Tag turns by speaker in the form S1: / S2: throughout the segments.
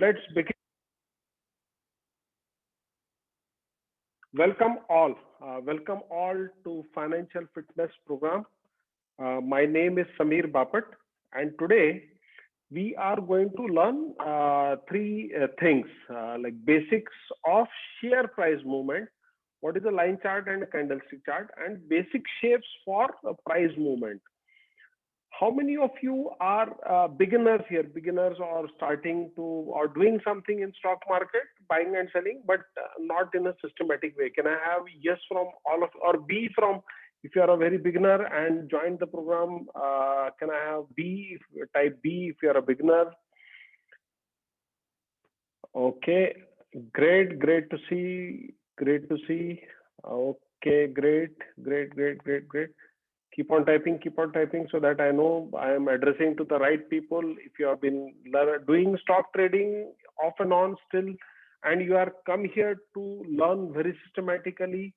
S1: let's begin. Welcome all. Welcome all to Financial Fitness Program. My name is Samir Bapat, and today we are going to learn three things like basics of share price movement. What is the line chart and candlestick chart, and basic shapes for price movement. How many of you are beginners here, beginners or starting to or doing something in stock market, buying and selling, but not in a systematic way? Can I have yes from all of, or B from, if you are a very beginner and joined the program? Can I have B, type B if you are a beginner? Okay, great to see, Okay, great. Keep on typing so that I know I am addressing to the right people. If you have been doing stock trading off and on still, and you are come here to learn very systematically,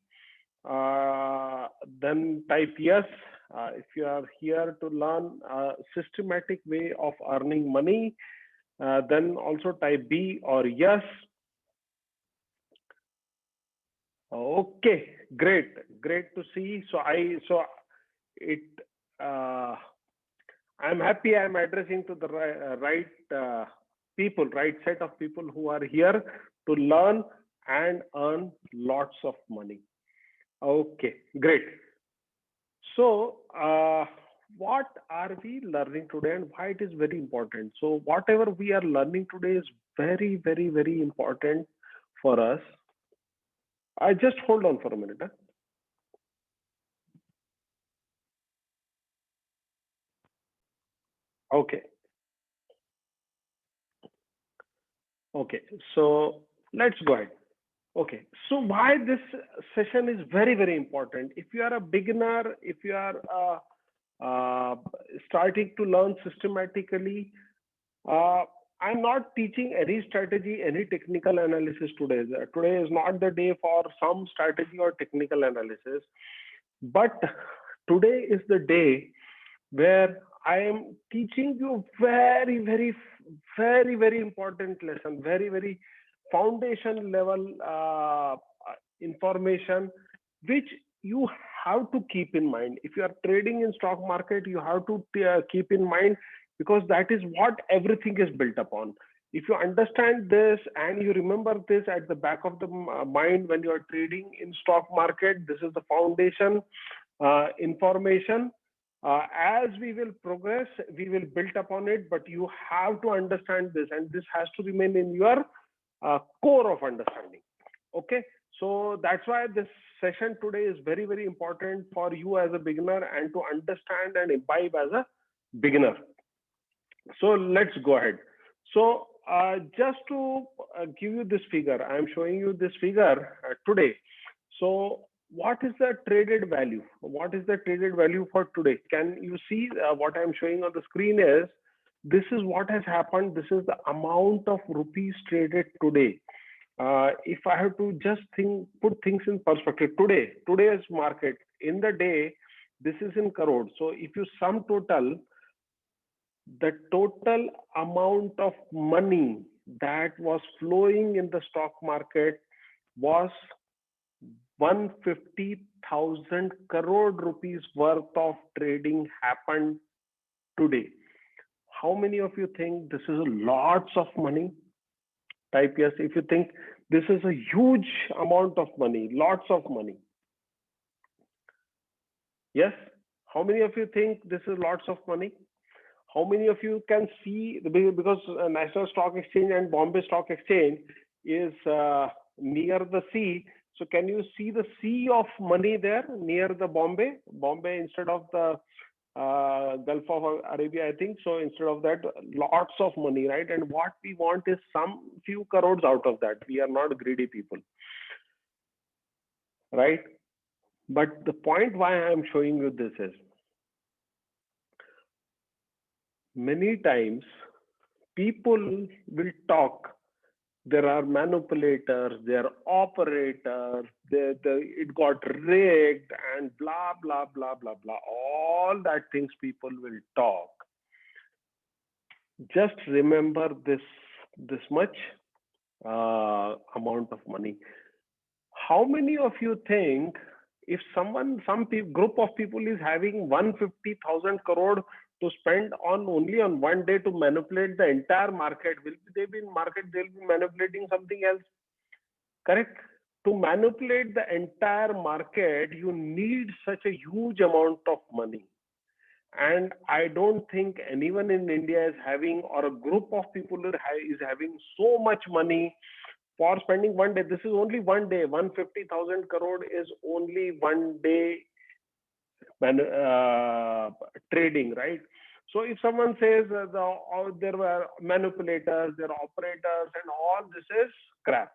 S1: then type yes. If you are here to learn a systematic way of earning money, then also type B or yes. Okay, great to see. I'm happy I'm addressing to the right people, right set of people who are here to learn and earn lots of money. Okay, great. So what are we learning today and why it is very important? So whatever we are learning today is very important for us. I just hold on for a minute. Okay, so let's go ahead. Okay, so why this session is very important? If you are a beginner, if you are starting to learn systematically, I'm not teaching any strategy, any technical analysis today. Today is not the day for some strategy or technical analysis, but today is the day where I am teaching you very important lesson, very foundation level information, which you have to keep in mind. If you are trading in stock market, you have to keep in mind, because that is what everything is built upon. If you understand this and you remember this at the back of the mind when you are trading in stock market, this is the foundation information. As we will progress, we will build upon it, but you have to understand this, and this has to remain in your core of understanding. Okay, so that's why this session today is very important for you as a beginner and to understand and imbibe as a beginner. So let's go ahead. So just to give you this figure, I am showing you this figure today. So what is the traded value? What is the traded value for today? Can you see what I'm showing on the screen is, this is what has happened. This is the amount of rupees traded today. If I have to just put things in perspective, today's market in the day, this is in crores. So if you sum total, the total amount of money that was flowing in the stock market was 150,000 crore rupees worth of trading happened today. How many of you think this is lots of money? Type yes if you think this is a huge amount of money, lots of money. Yes? How many of you think this is lots of money? How many of you can see, because National Stock Exchange and Bombay Stock Exchange is near the sea, so can you see the sea of money there near the Bombay instead of the Gulf of Arabia, I think. So instead of that, lots of money, right? And what we want is some few crores out of that. We are not greedy people, right? But the point why I am showing you this is, many times people will talk, there are manipulators, there are operators, it got rigged and blah. All that things people will talk. Just remember this this much amount of money. How many of you think if group of people is having 150,000 crore to spend on only on one day to manipulate the entire market, will they be in market? They'll be manipulating something else, correct? To manipulate the entire market, you need such a huge amount of money. And I don't think anyone in India is having, or a group of people is having so much money for spending one day. This is only one day. 150,000 crore is only one day trading, right? So if someone says there were manipulators, there are operators, and all this is crap,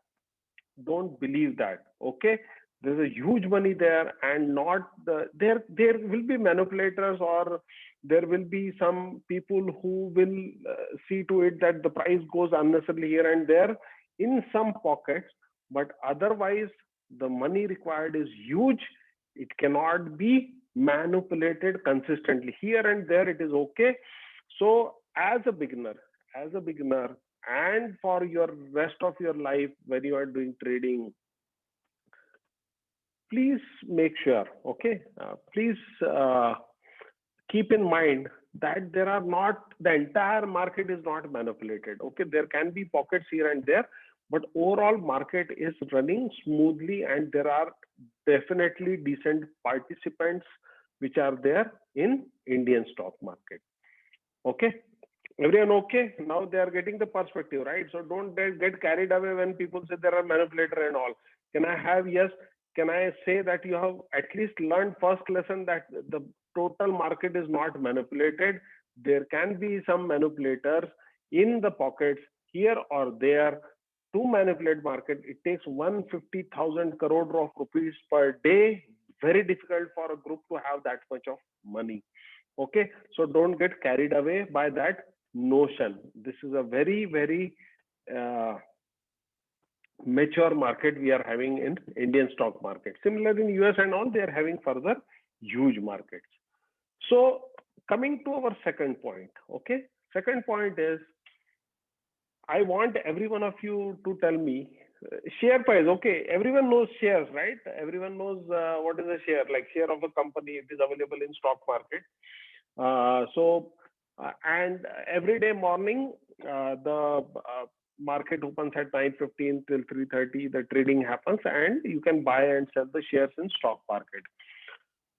S1: don't believe that. Okay, there's a huge money there, and not there will be manipulators, or there will be some people who will see to it that the price goes unnecessarily here and there in some pockets, but otherwise the money required is huge. It cannot be manipulated consistently. Here and there it is okay. So as a beginner and for your rest of your life, when you are doing trading, please make sure, okay, please keep in mind that there are not, the entire market is not manipulated. Okay, there can be pockets here and there, but overall market is running smoothly, and there are definitely decent participants which are there in Indian stock market. Okay, everyone okay? Now they are getting the perspective, right? So don't get carried away when people say there are manipulator and all. Can I have, yes, can I say that you have at least learned first lesson that the total market is not manipulated? There can be some manipulators in the pockets here or there to manipulate market. It takes 150,000 crore of rupees per day. Very difficult for a group to have that much of money. Okay, so don't get carried away by that notion. This is a very, very uh, mature market we are having in Indian stock market. Similar in US and all, they are having further huge markets. So coming to our second point, okay. Second point is, I want every one of you to tell me share price. Okay, everyone knows shares, right? Everyone knows what is a share, like share of a company. It is available in stock market. And every day morning, the market opens at 9:15 till 3:30. The trading happens, and you can buy and sell the shares in stock market.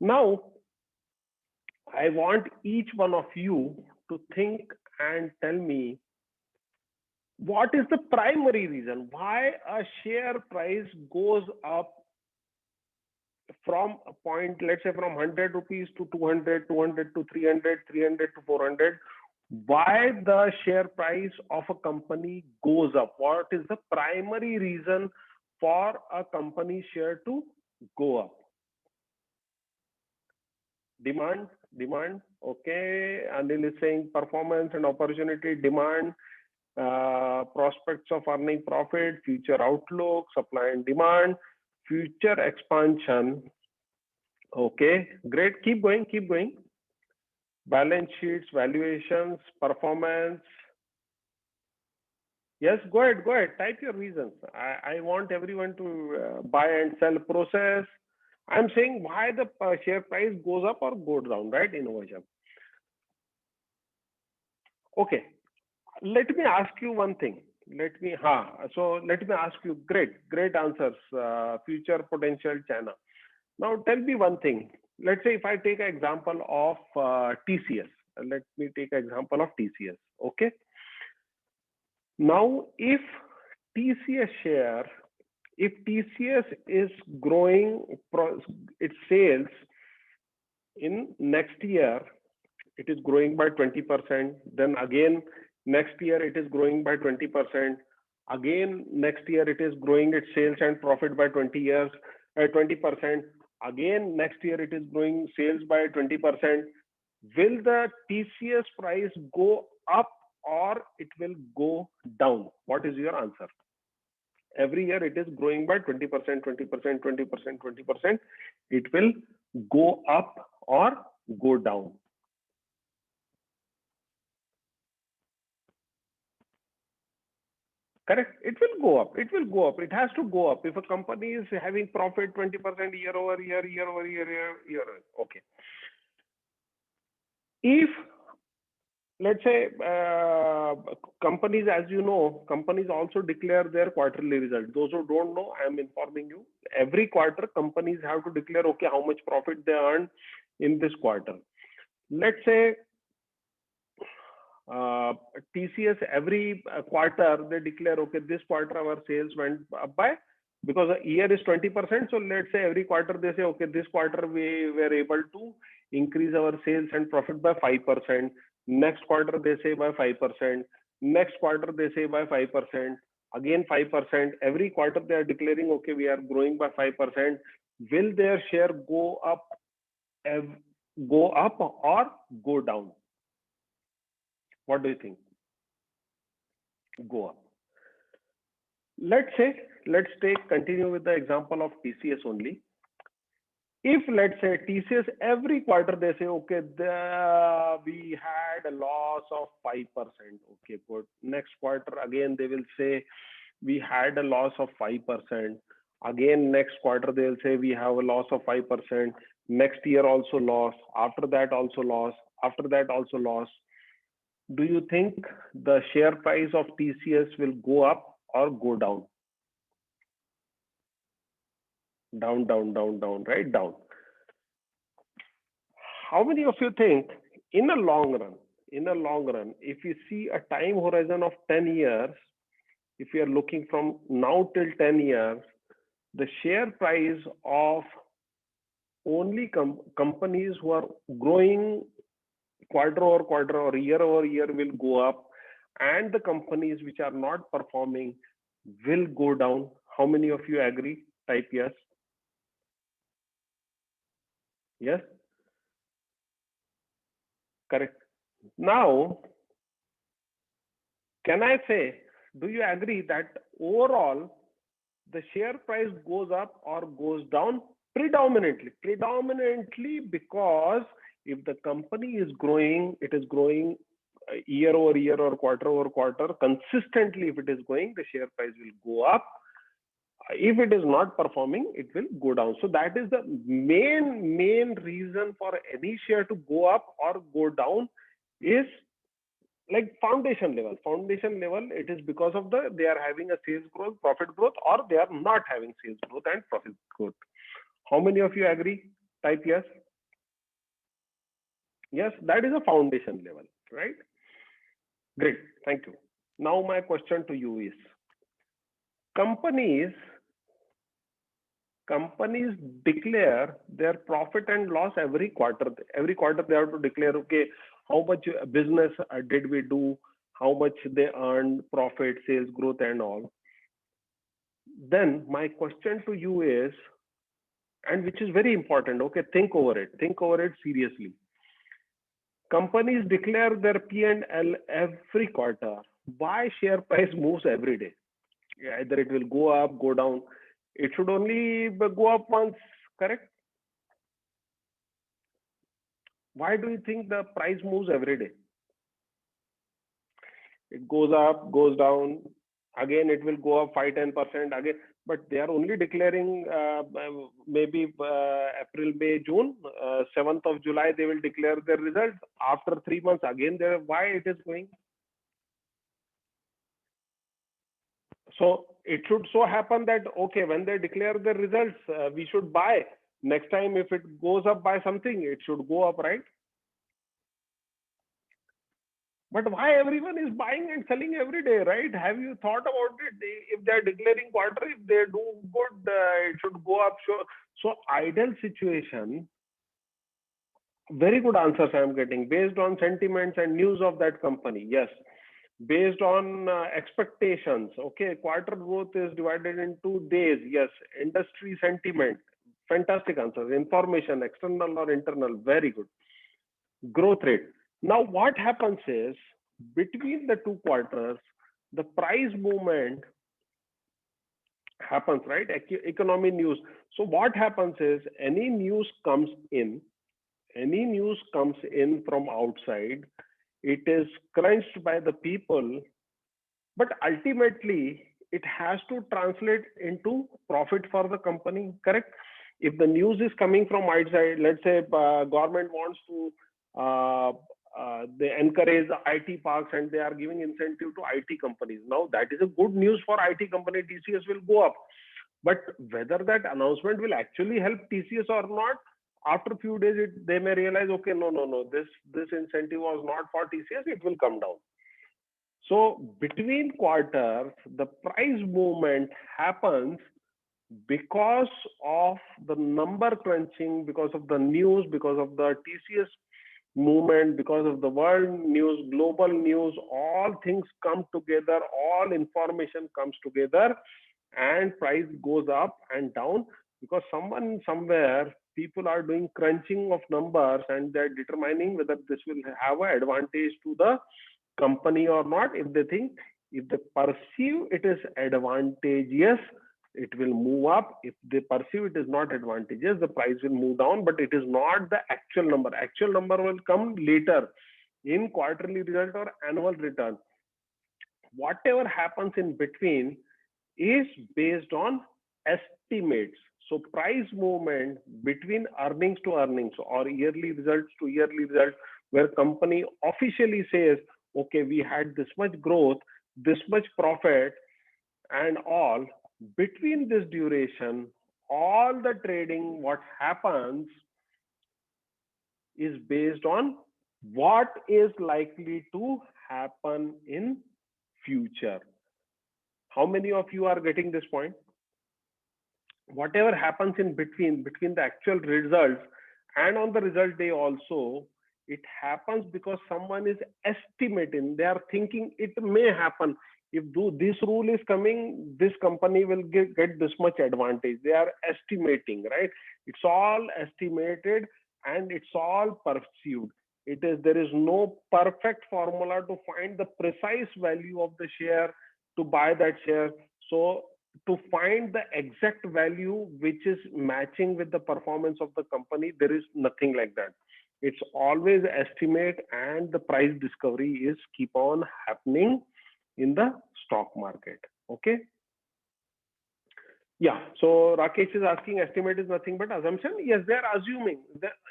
S1: Now, I want each one of you to think and tell me what is the primary reason why a share price goes up from a point, let's say from 100 rupees to 200, 200 to 300, 300 to 400. Why the share price of a company goes up? What is the primary reason for a company share to go up? Demand. Okay, Anil is saying performance and opportunity. Demand, prospects of earning profit, future outlook, supply and demand, future expansion. Okay, great. Keep going. Balance sheets, valuations, performance. Yes, go ahead. Type your reasons. I want everyone to buy and sell process. I'm saying why the share price goes up or goes down, right? Innovation. Okay, let me ask you one thing. Let me ask you, great answers. Future potential China. Now tell me one thing. Let's say if I take an example of TCS. Let me take an example of TCS. Okay. Now, TCS share, if TCS is growing its sales in next year, it is growing by 20%. Then again, next year it is growing by 20%. Again, next year it is growing its sales and profit by 20%. Again, next year it is growing sales by 20%. Will the TCS price go up or it will go down? What is your answer? Every year it is growing by 20%, 20%, 20%, 20%. It will go up or go down. Correct. It will go up. It will go up. It has to go up. If a company is having profit 20% year over year, year over year, year, okay. If let's say companies, as you know, companies also declare their quarterly results. Those who don't know, I am informing you. Every quarter, companies have to declare, okay, how much profit they earned in this quarter. Let's say uh, TCS every quarter they declare, okay, this quarter our sales went up by, because a year is 20%. So let's say every quarter they say, okay, this quarter we were able to increase our sales and profit by 5%. Next quarter they say by 5%. Next quarter they say by 5%. Again 5%. Every quarter they are declaring, okay, we are growing by 5%. Will their share go up, go up or go down? What do you think? Go up. Let's say, continue with the example of TCS only. If let's say TCS every quarter they say, okay, we had a loss of 5%. Okay, good. Next quarter again they will say we had a loss of 5%. Again next quarter they will say we have a loss of 5%. Next year also loss. After that also loss. After that also loss. Do you think the share price of TCS will go up or go down? Down, down, down, down, right? Down. How many of you think in a long run, if you see a time horizon of 10 years, if you are looking from now till 10 years, the share price of only companies who are growing quarter over quarter or year over year will go up, and the companies which are not performing will go down? How many of you agree? Type yes. Yes, correct. Now, can I say, do you agree that overall the share price goes up or goes down? Predominantly because if the company is growing, it is growing year over year or quarter over quarter consistently. If it is going, the share price will go up. If it is not performing, it will go down. So that is the main reason for any share to go up or go down, is like foundation level. It is because of they are having a sales growth, profit growth, or they are not having sales growth and profit growth. How many of you agree? Type yes. Yes, that is a foundation level, right? Great, thank you. Now my question to you is, companies declare their profit and loss every quarter. Every quarter they have to declare, okay, how much business did we do, how much they earned, profit, sales growth and all. Then my question to you is, and which is very important, okay, think over it seriously. Companies declare their P&L every quarter. Why share price moves every day? Either it will go up, go down. It should only go up once, correct? Why do you think the price moves every day? It goes up, goes down, again it will go up 5-10% again, but they are only declaring maybe April, May, June, 7th of July they will declare their results. After 3 months again, why it is going? So it should so happen that, okay, when they declare their results, we should buy. Next time if it goes up by something, it should go up, right? But why everyone is buying and selling every day, right? Have you thought about it? If they're declaring quarter, if they do good, it should go up. So ideal situation, very good answers I am getting, based on sentiments and news of that company. Yes. Based on expectations, okay, quarter growth is divided into days. Yes. Industry sentiment, fantastic answers. Information, external or internal, very good. Growth rate. Now what happens is, between the two quarters, the price movement happens, right? Economy news. So what happens is, any news comes in from outside, it is crunched by the people but ultimately it has to translate into profit for the company, correct? If the news is coming from outside, let's say government wants to uh, they encourage the IT parks and they are giving incentive to IT companies. Now that is a good news for IT company. TCS will go up, but whether that announcement will actually help TCS or not, after a few days, they may realize, okay, no, no, no, this incentive was not for TCS. It will come down. So between quarters, the price movement happens because of the number crunching, because of the news, because of the TCS movement, because of the world news, global news, all things come together, all information comes together, and price goes up and down because someone somewhere people are doing crunching of numbers and they're determining whether this will have an advantage to the company or not. If they think, if they perceive it is advantageous, it will move up. If they perceive it is not advantageous, the price will move down, but it is not the actual number. Actual number will come later in quarterly result or annual return. Whatever happens in between is based on estimates. So price movement between earnings to earnings or yearly results to yearly results, where company officially says, okay, we had this much growth, this much profit, and all, between this duration, all the trading, what happens is based on what is likely to happen in future. How many of you are getting this point? Whatever happens in between the actual results and on the result day also, it happens because someone is estimating, they are thinking it may happen. If this rule is coming, this company will get this much advantage. They are estimating, right? It's all estimated and it's all perceived. It is, there is no perfect formula to find the precise value of the share to buy that share. So to find the exact value which is matching with the performance of the company, there is nothing like that. It's always estimate, and the price discovery is keep on happening in the stock market. Okay. Yeah. So Rakesh is asking, estimate is nothing but assumption. Yes, they are assuming.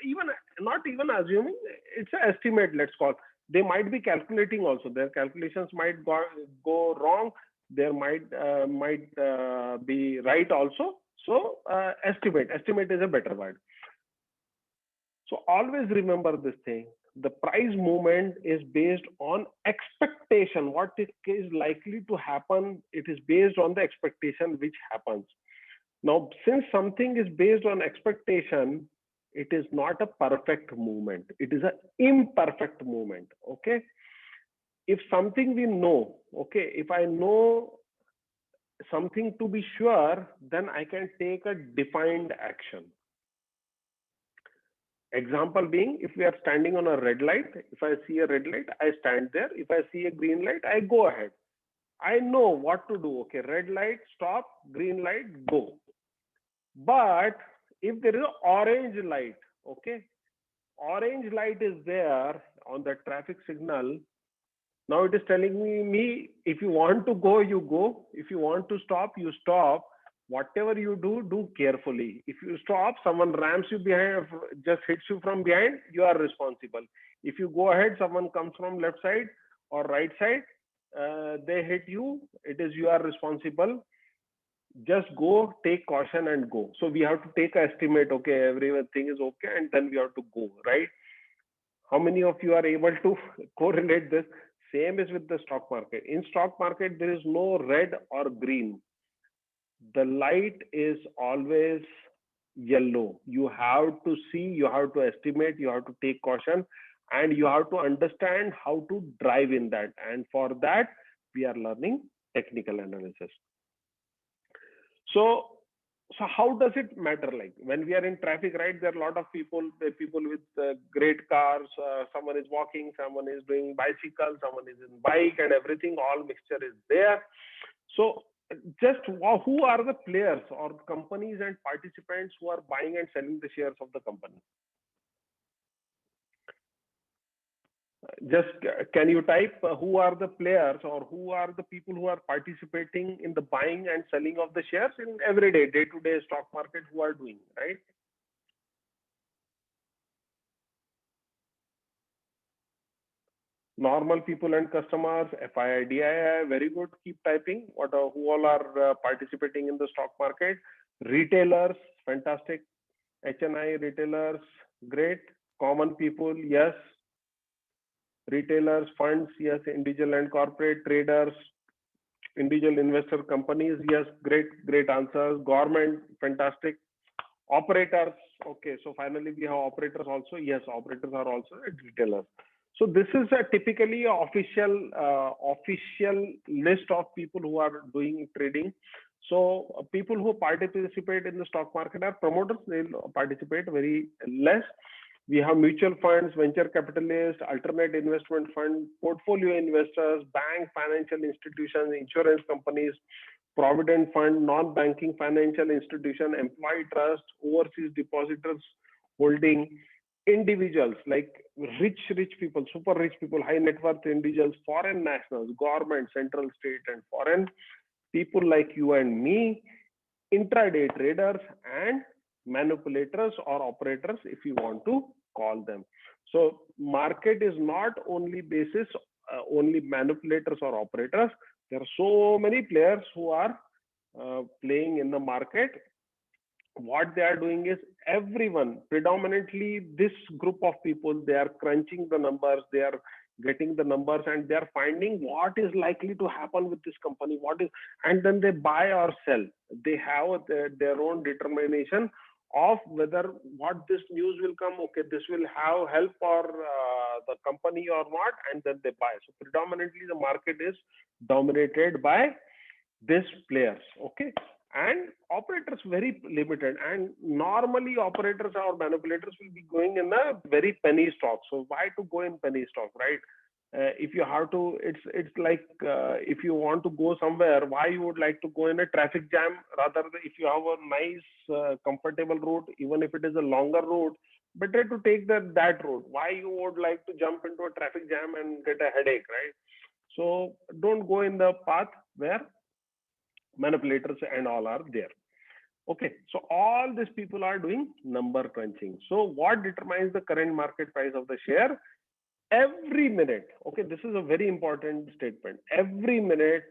S1: Even not even assuming, it's an estimate. Let's call. They might be calculating also. Their calculations might go wrong. There might be right also. So estimate is a better word. So always remember this thing. The price movement is based on expectation. What it is likely to happen, it is based on the expectation which happens. Now, since something is based on expectation, it is not a perfect movement. It is an imperfect movement. Okay. If something we know, okay, if I know something to be sure, then I can take a defined action. Example being, if we are standing on a red light, if I see a red light, I stand there. If I see a green light, I go ahead. I know what to do. Okay, red light, stop, green light, go. But if there is an orange light, okay, orange light is there on the traffic signal. Now it is telling me if you want to go, you go. If you want to stop, you stop. Whatever you do, do carefully. If you stop, someone rams you behind, just hits you from behind, you are responsible. If you go ahead, someone comes from left side or right side, they hit you, it is you are responsible. Just go, take caution and go. So we have to take an estimate, okay, everything is okay, and then we have to go, right? How many of you are able to correlate this? Same is with the stock market. In stock market, there is no red or green. The light is always yellow. You have to see, you have to estimate, you have to take caution, and you have to understand how to drive in that. And for that, we are learning technical analysis. So how does it matter? Like when we are in traffic, right? There are a lot of people with great cars. Someone is walking, someone is doing bicycle, someone is in bike, and everything. All mixture is there. So just who are the players or companies and participants who are buying and selling the shares of the company? Just can you type who are the players or who are the people who are participating in the buying and selling of the shares in everyday day-to-day stock market, who are doing, right? Normal people and customers, FII, very good. Keep typing. Who all are participating in the stock market? Retailers, fantastic. HNI retailers, great. Common people, yes. Retailers, funds, yes. Individual and corporate traders, individual investor companies, yes. Great answers. Government, fantastic. Operators, okay. So finally we have operators also. Yes, operators are also retailers. So this is a typically official list of people who are doing trading. So people who participate in the stock market are promoters. They'll participate very less. We have mutual funds, venture capitalists, alternate investment fund, portfolio investors, bank, financial institutions, insurance companies, provident fund, non-banking financial institution, employee trust, overseas depositors holding, individuals like rich people, super rich people, high net worth individuals, foreign nationals, government, central, state, and foreign, people like you and me, intraday traders, and manipulators or operators, if you want to call them. So market is not only basis only manipulators or operators. There are so many players who are playing in the market. What they are doing is, everyone, predominantly this group of people, they are crunching the numbers, they are getting the numbers, and they are finding what is likely to happen with this company, and then they buy or sell. They have their own determination of whether what this news will come, okay, this will have help for the company or not, and then they buy. So predominantly the market is dominated by these players, okay, and operators very limited. And normally operators or manipulators will be going in a very penny stock. So why to go in penny stock, right? If you have to, it's like if you want to go somewhere, why you would like to go in a traffic jam rather than if you have a nice comfortable route, even if it is a longer route, better to take that route. Why you would like to jump into a traffic jam and get a headache, right? So don't go in the path where manipulators and all are there. Okay, so all these people are doing number crunching. So what determines the current market price of the share? Every minute, okay, this is a very important statement. Every minute,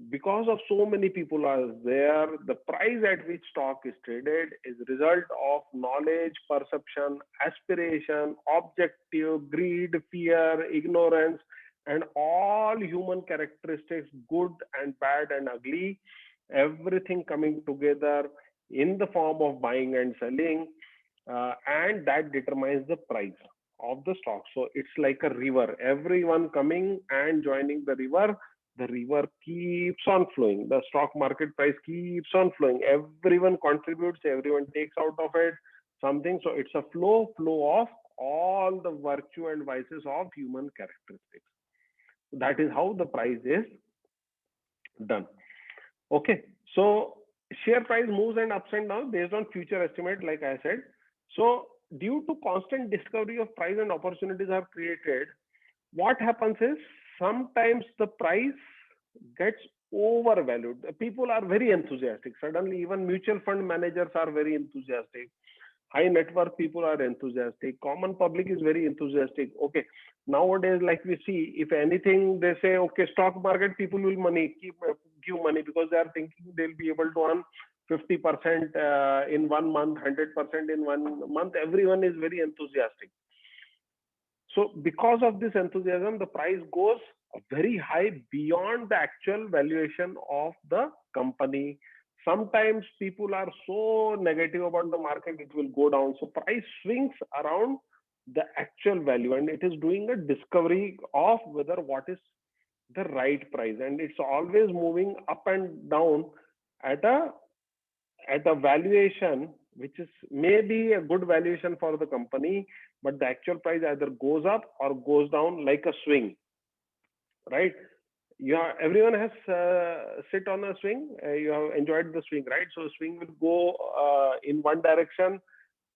S1: because of so many people are there, the price at which stock is traded is result of knowledge, perception, aspiration, objective, greed, fear, ignorance, and all human characteristics, good and bad and ugly, everything coming together in the form of buying and selling, and that determines the price of the stock. So it's like a river, everyone coming and joining the river keeps on flowing, the stock market price keeps on flowing, everyone contributes, everyone takes out of it something. So it's a flow of all the virtue and vices of human characteristics. That is how the price is done. Okay, so share price moves and ups and downs based on future estimate, like I said. So due to constant discovery of price and opportunities are created, what happens is sometimes the price gets overvalued. People are very enthusiastic. Suddenly, even mutual fund managers are very enthusiastic. High net worth people are enthusiastic. Common public is very enthusiastic. Okay, nowadays, like we see, if anything, they say, okay, stock market people will give money because they are thinking they'll be able to earn 50% in 1 month, 100% in 1 month. Everyone is very enthusiastic. So because of this enthusiasm, the price goes very high beyond the actual valuation of the company. Sometimes people are so negative about the market, it will go down. So price swings around the actual value, and it is doing a discovery of whether what is the right price. And it's always moving up and down at a valuation which is maybe a good valuation for the company, but the actual price either goes up or goes down like a swing, right? Yeah, everyone has sit on a swing. You have enjoyed the swing, right? So swing will go in one direction,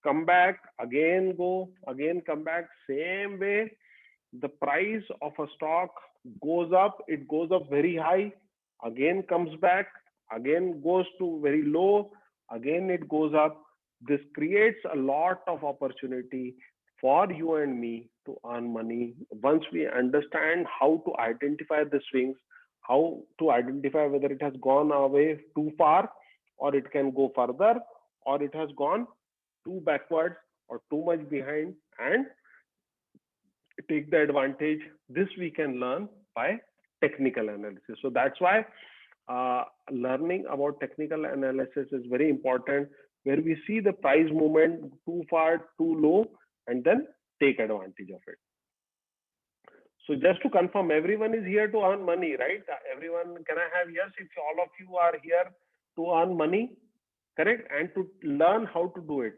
S1: come back, again go, again come back, same way. the price of a stock goes up, it goes up very high, again comes back, again goes to very low, again it goes up. This creates a lot of opportunity for you and me to earn money once we understand how to identify the swings, how to identify whether it has gone away too far, or it can go further, or it has gone too backwards or too much behind, and take the advantage. This we can learn by technical analysis. So that's why learning about technical analysis is very important, where we see the price movement too far, too low, and then take advantage of it. So just to confirm, everyone is here to earn money, right? Everyone, can I have yes if all of you are here to earn money, correct? And to learn how to do it,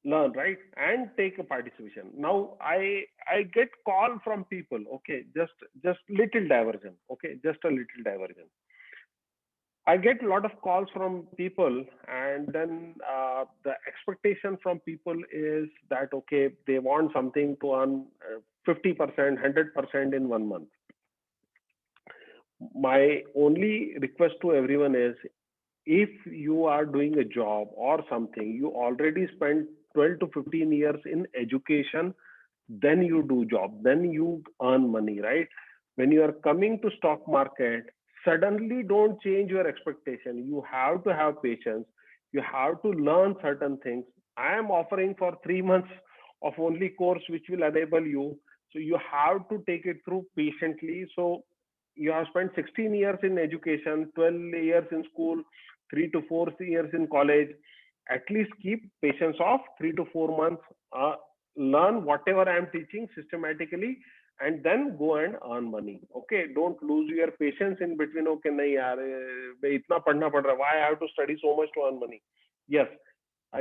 S1: learn, right? And take a participation. Now I get call from people, okay, just little diversion, okay, just a little diversion. I get a lot of calls from people, and then the expectation from people is that okay, they want something to earn 50%, 100% in 1 month. My only request to everyone is, if you are doing a job or something, you already spent 12 to 15 years in education, then you do job, then you earn money, right? When you are coming to stock market, suddenly don't change your expectation. You have to have patience. You have to learn certain things. I am offering for 3 months of only course which will enable you. So you have to take it through patiently. So you have spent 16 years in education, 12 years in school, 3 to 4 years in college. At least keep patience of 3 to 4 months. Learn whatever I am teaching systematically, and then go and earn money. Okay, don't lose your patience in between. Okay, nahi yaar, itna padhna pad raha, why I have to study so much to earn money? Yes,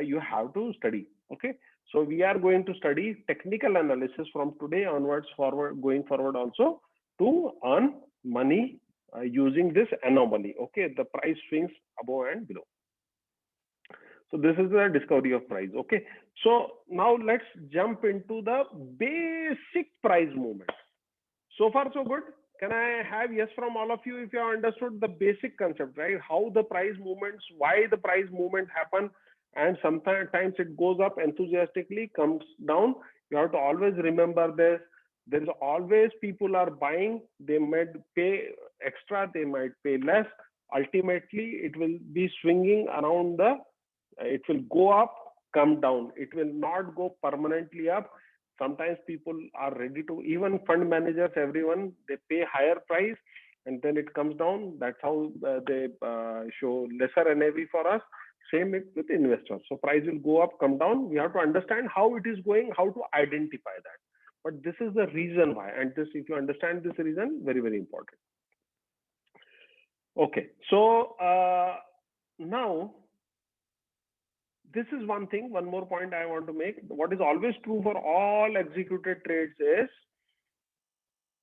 S1: you have to study. Okay, so we are going to study technical analysis from today onwards, forward, going forward also, to earn money using this anomaly. Okay, the price swings above and below. So this is the discovery of price. Okay, so now let's jump into the basic price movement. So far so good. Can I have yes from all of you if you have understood the basic concept, right? How the price movements, why the price movement happen, and sometimes it goes up enthusiastically, comes down. You have to always remember this. There is always people are buying. They might pay extra, they might pay less. Ultimately, it will be swinging around the. It will go up, come down. It will not go permanently up. Sometimes people are ready to, even fund managers, everyone, they pay higher price and then it comes down. That's how they show lesser NAV for us. Same with investors. So price will go up, come down. We have to understand how it is going, how to identify that. But this is the reason why. And this, if you understand this reason, very, very important. Okay. So now, this is one thing, one more point I want to make. What is always true for all executed trades is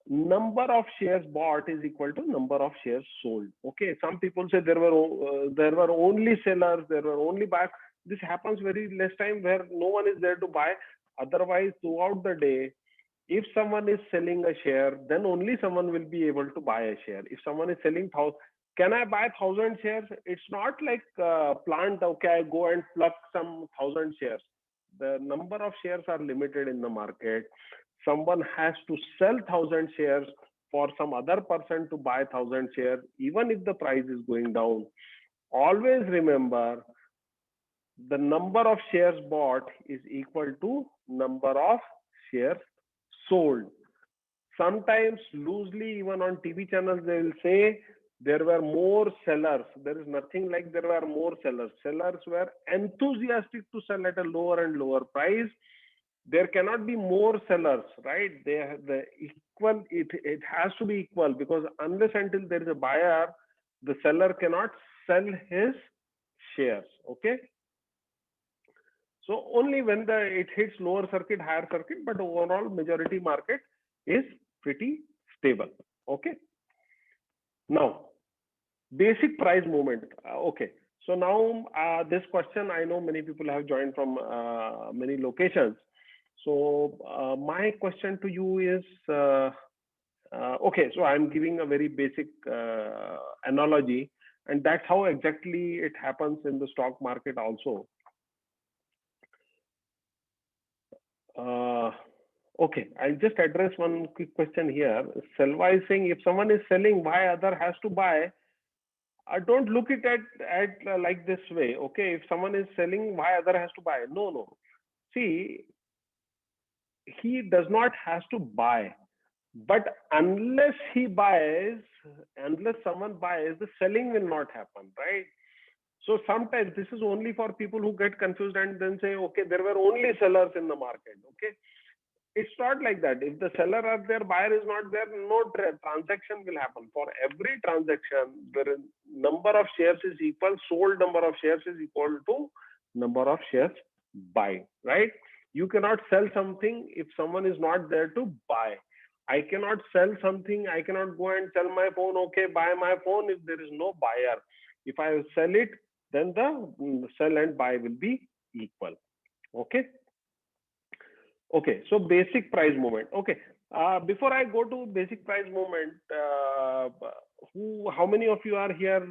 S1: number of shares bought is equal to number of shares sold. Okay, some people say there were only sellers, there were only buyers. This happens very less time where no one is there to buy. Otherwise, throughout the day, if someone is selling a share, then only someone will be able to buy a share. If someone is selling thousand, can I buy 1,000 shares? It's not like plant. Okay, I go and pluck some 1,000 shares. The number of shares are limited in the market. Someone has to sell 1,000 shares for some other person to buy 1,000 shares, even if the price is going down. Always remember, the number of shares bought is equal to number of shares sold. Sometimes loosely, even on TV channels, they will say there were more sellers. There is nothing like there were more sellers. Sellers were enthusiastic to sell at a lower and lower price. There cannot be more sellers, right? The equal, it has to be equal, because unless until there is a buyer, the seller cannot sell his shares. Okay. So only when it hits lower circuit, higher circuit, but overall majority market is pretty stable. Okay. Now, basic price movement. Okay. So now this question, I know many people have joined from many locations. So my question to you is, okay, so I'm giving a very basic analogy, and that's how exactly it happens in the stock market also. Uh, okay, I'll just address one quick question here. Selva is saying, if someone is selling, why other has to buy? Don't look it at like this way. Okay, if someone is selling, why other has to buy? No, no. See, he does not has to buy, but unless he buys, unless someone buys, the selling will not happen, right? So sometimes this is only for people who get confused and then say, okay, there were only sellers in the market. Okay, it's not like that. If the seller are there, buyer is not there, no transaction will happen. For every transaction, the number of shares is equal, sold number of shares is equal to number of shares buy, right? You cannot sell something if someone is not there to buy. I cannot sell something, I cannot go and sell my phone, okay, buy my phone if there is no buyer. If I sell it, then the sell and buy will be equal. Okay. Okay, so basic price movement. Okay, before I go to basic price movement, how many of you are here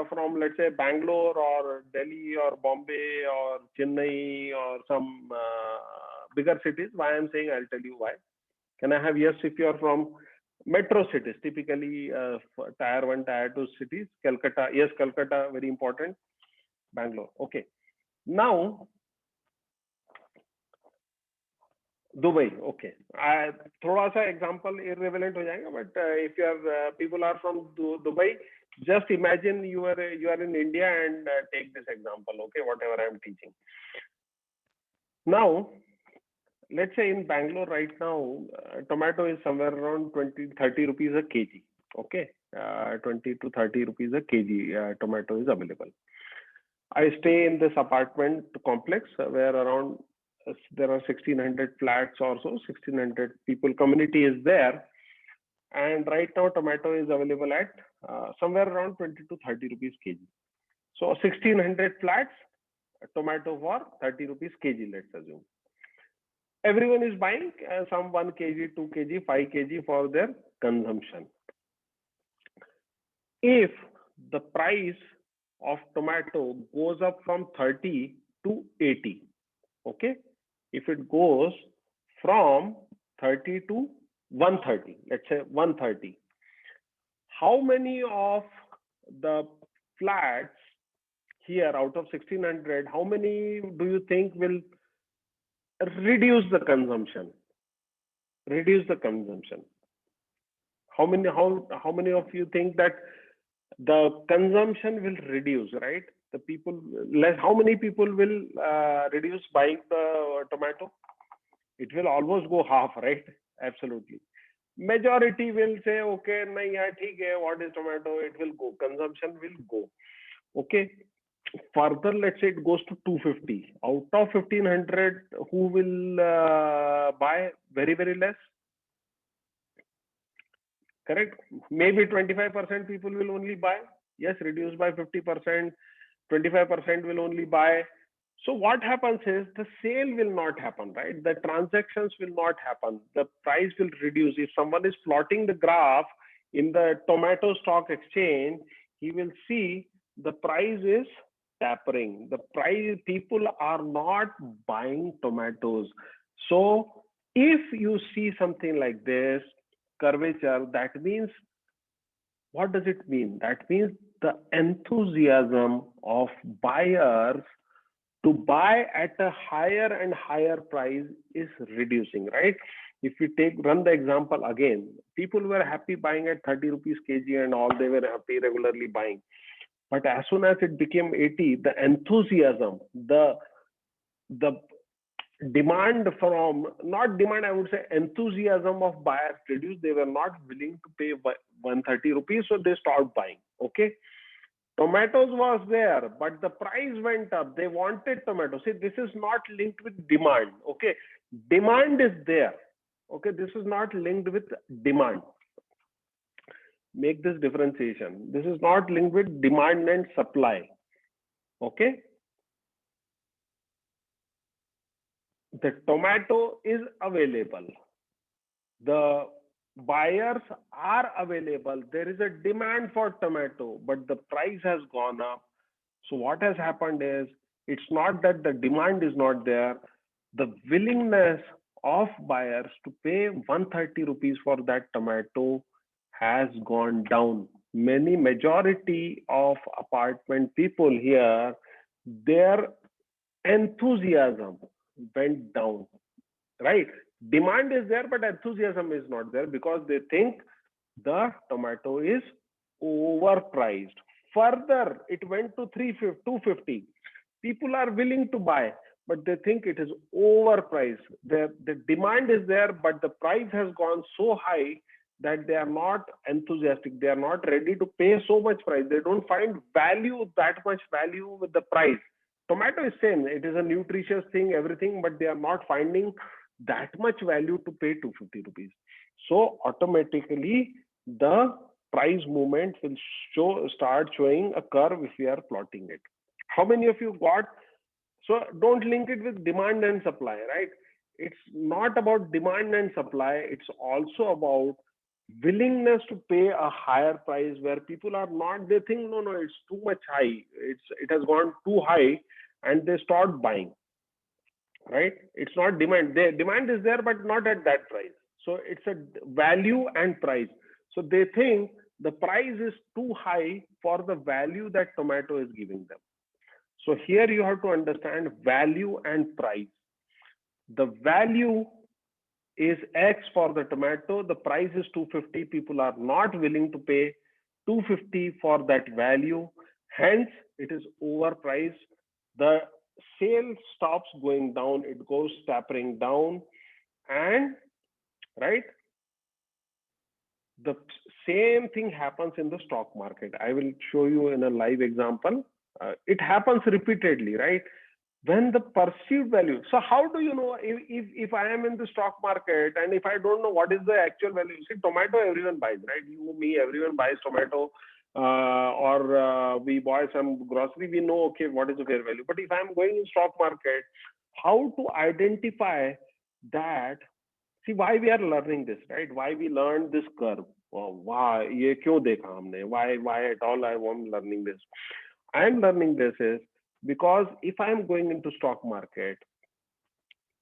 S1: from, let's say, Bangalore or Delhi or Bombay or Chennai or some bigger cities? Why I'm saying, I'll tell you why. Can I have yes if you are from metro cities, typically tier 1, tier 2 cities? Calcutta, yes, Calcutta, very important. Bangalore, okay. Now, Dubai okay थोड़ा सा example irrelevant हो जाएगा but if you are people are from Dubai, just imagine you are in India and take this example, okay, whatever I am teaching. Now let's say in Bangalore right now, tomato is somewhere around 20-30 rupees a kg. Okay, 20 to 30 rupees a kg tomato is available. I stay in this apartment complex where around there are 1600 flats or so, 1600 people community is there, and right now tomato is available at somewhere around 20 to 30 rupees kg. So 1600 flats, tomato for 30 rupees kg, let's assume. Everyone is buying some 1 kg, 2 kg, 5 kg for their consumption. If the price of tomato goes up from 30 to 80, okay, if it goes from 30 to 130, let's say 130, how many of the flats here out of 1600, how many do you think will reduce the consumption? Reduce the consumption. How many of you think that the consumption will reduce, right? The people less, how many people will reduce buying the tomato? It will almost go half, right? Absolutely. Majority will say, okay, nahi yaar, theek hai, what is tomato? It will go, consumption will go. Okay. Further, let's say it goes to 250. Out of 1500, who will buy? Very, very less. Correct? Maybe 25% people will only buy. Yes, reduced by 50%. 25% will only buy. So what happens is the sale will not happen, right? The transactions will not happen. The price will reduce. If someone is plotting the graph in the tomato stock exchange, he will see the price is tapering. The price, people are not buying tomatoes. So if you see something like this, curvature, that means, what does it mean? That means the enthusiasm of buyers to buy at a higher and higher price is reducing, right? If we run the example again, people were happy buying at 30 rupees kg and all, they were happy regularly buying. But as soon as it became 80, the enthusiasm, the demand from, not demand, I would say enthusiasm of buyers reduced. They were not willing to pay 130 rupees, so they stopped buying. Okay. Tomatoes was there, but the price went up. They wanted tomato. See, this is not linked with demand. Okay. Demand is there. Okay. This is not linked with demand. Make this differentiation. This is not linked with demand and supply. Okay. The tomato is available, the buyers are available, there is a demand for tomato, but the price has gone up. So what has happened is, it's not that the demand is not there, the willingness of buyers to pay 130 rupees for that tomato has gone down. Many majority of apartment people here, their enthusiasm went down, right? Demand is there, but enthusiasm is not there because they think the tomato is overpriced. Further, it went to 350, 250. People are willing to buy, but they think it is overpriced. The demand is there, but the price has gone so high that they are not enthusiastic. They are not ready to pay so much price. They don't find value, that much value with the price. Tomato is same. It is a nutritious thing, everything, but they are not finding that much value to pay 250 rupees. So automatically the price movement will start showing a curve if we are plotting it. How many of you got? So don't link it with demand and supply, right? It's not about demand and supply, it's also about willingness to pay a higher price, where people are not, they think no, no, it's too much high, it has gone too high, and they start buying, right? It's not demand. The demand is there, but not at that price. So it's a value and price. So they think the price is too high for the value that tomato is giving them. So here you have to understand value and price. The value is X for the tomato. The price is 250. People are not willing to pay 250 for that value. Hence, it is overpriced. The sale stops going down. It goes tapering down. And, right, the same thing happens in the stock market. I will show you in a live example. It happens repeatedly, right? When the perceived value, so how do you know if I am in the stock market and if I don't know what is the actual value? See, tomato everyone buys, right? You, me, everyone buys tomato, or we buy some grocery, we know, okay, what is the fair value. But if I'm going in stock market, how to identify that? See, why we are learning this, right? Why we learned this curve? Why ये क्यों देखा हमने? Why at all I am learning this? I am learning this is because if I am going into stock market,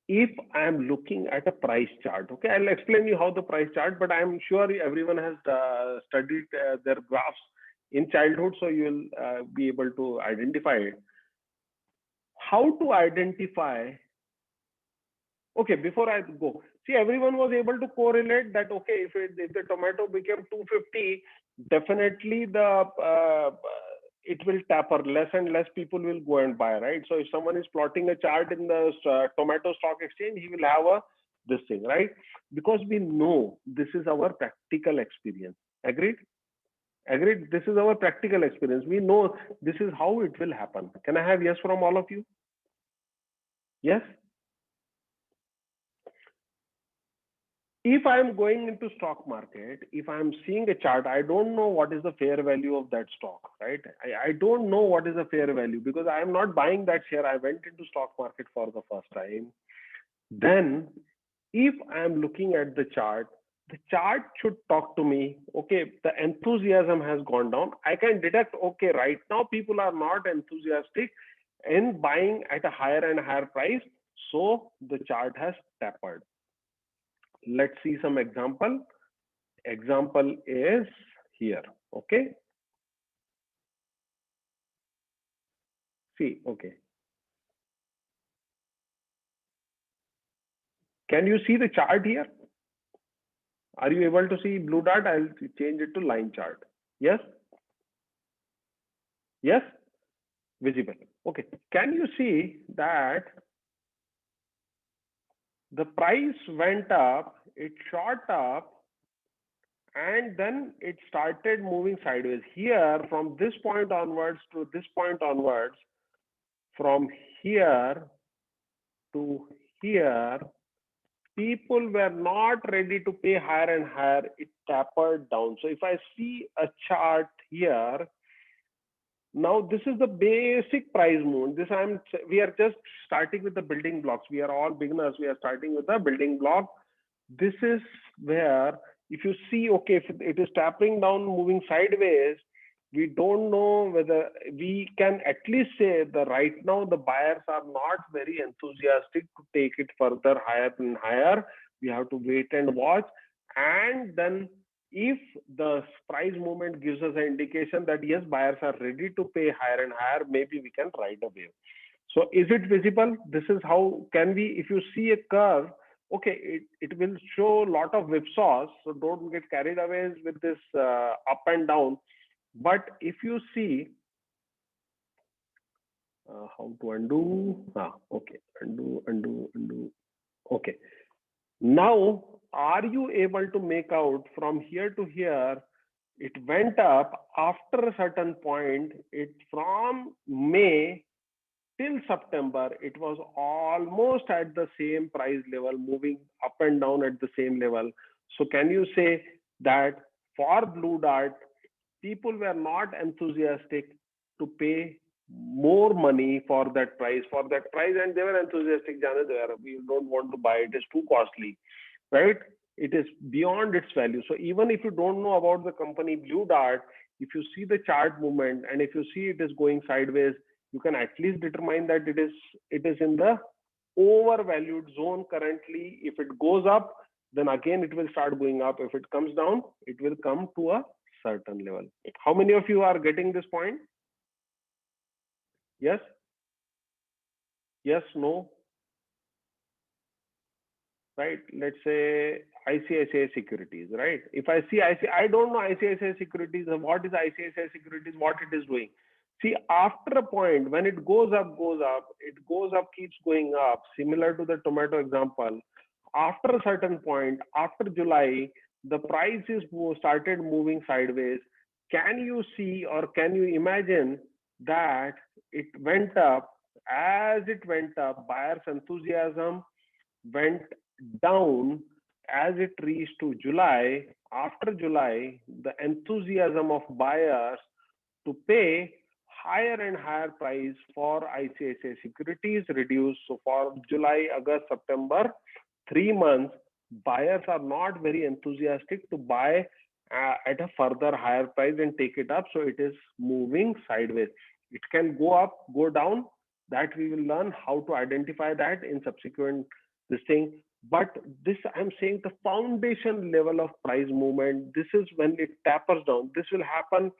S1: if I am looking at a price chart, okay, I'll explain you how the price chart, but I'm sure everyone has studied their graphs in childhood, so you will be able to identify it. How to identify? Okay, before I go, see, everyone was able to correlate that, okay, if the tomato became 250, definitely the it will taper, less and less people will go and buy, right? So if someone is plotting a chart in the tomato stock exchange, he will have a this thing, right? Because we know this is our practical experience. Agreed? Agreed. This is our practical experience. We know this is how it will happen. Can I have yes from all of you? Yes. If I'm going into stock market, if I'm seeing a chart, I don't know what is the fair value of that stock, right? I don't know what is the fair value because I am not buying that share. I went into stock market for the first time. Then if I am looking at the chart should talk to me. Okay, the enthusiasm has gone down. I can detect, okay, right now people are not enthusiastic in buying at a higher and higher price. So the chart has tapered. Let's see some example. Example is here. Okay. See, okay. Can you see the chart here? Are you able to see blue dot? I'll change it to line chart. Yes? Yes? Visible. Okay. Can you see that the price went up, it shot up, and then it started moving sideways. Here, from this point onwards to this point onwards, from here to here, people were not ready to pay higher and higher. It tapered down. So if I see a chart here, Now this is the basic price movement. We are just starting with the building blocks. We are all beginners. We are starting with the building block. This is where, if you see, okay, if it is tapping down, moving sideways, we don't know whether we can at least say that right now the buyers are not very enthusiastic to take it further higher and higher. We have to wait and watch. And then if the price movement gives us an indication that yes, buyers are ready to pay higher and higher, maybe we can ride a wave. So is it visible? This is how can we, if you see a curve, okay, it will show a lot of whipsaws. So don't get carried away with this up and down. But if you see, how to undo, okay, undo. Okay. Now, are you able to make out from here to here? It went up after a certain point. It from May till September, it was almost at the same price level, moving up and down at the same level. So can you say that for Blue Dart, people were not enthusiastic to pay more money for that price, and they were enthusiastic, we don't want to buy, it is too costly, right? It is beyond its value. So even if you don't know about the company Blue Dart, if you see the chart movement and if you see it is going sideways, you can at least determine that it is in the overvalued zone currently. If it goes up, then again it will start going up. If it comes down, it will come to a certain level. How many of you are getting this point? Yes? Yes, no? Right? Let's say ICICI Securities, right? If I see I don't know ICICI Securities, what is ICICI Securities, what it is doing. See, after a point, when it goes up, it goes up, keeps going up, similar to the tomato example. After a certain point, after July, the price is started moving sideways. Can you see or can you imagine that it went up? As it went up, buyers' enthusiasm went down as it reached to July. After July, the enthusiasm of buyers to pay higher and higher price for ICICI Securities reduced. So for July, August, September, 3 months, buyers are not very enthusiastic to buy at a further higher price and take it up. So it is moving sideways. It can go up, go down. That we will learn how to identify that in subsequent this thing. But this, I'm saying, the foundation level of price movement, this is when it tapers down. This will happen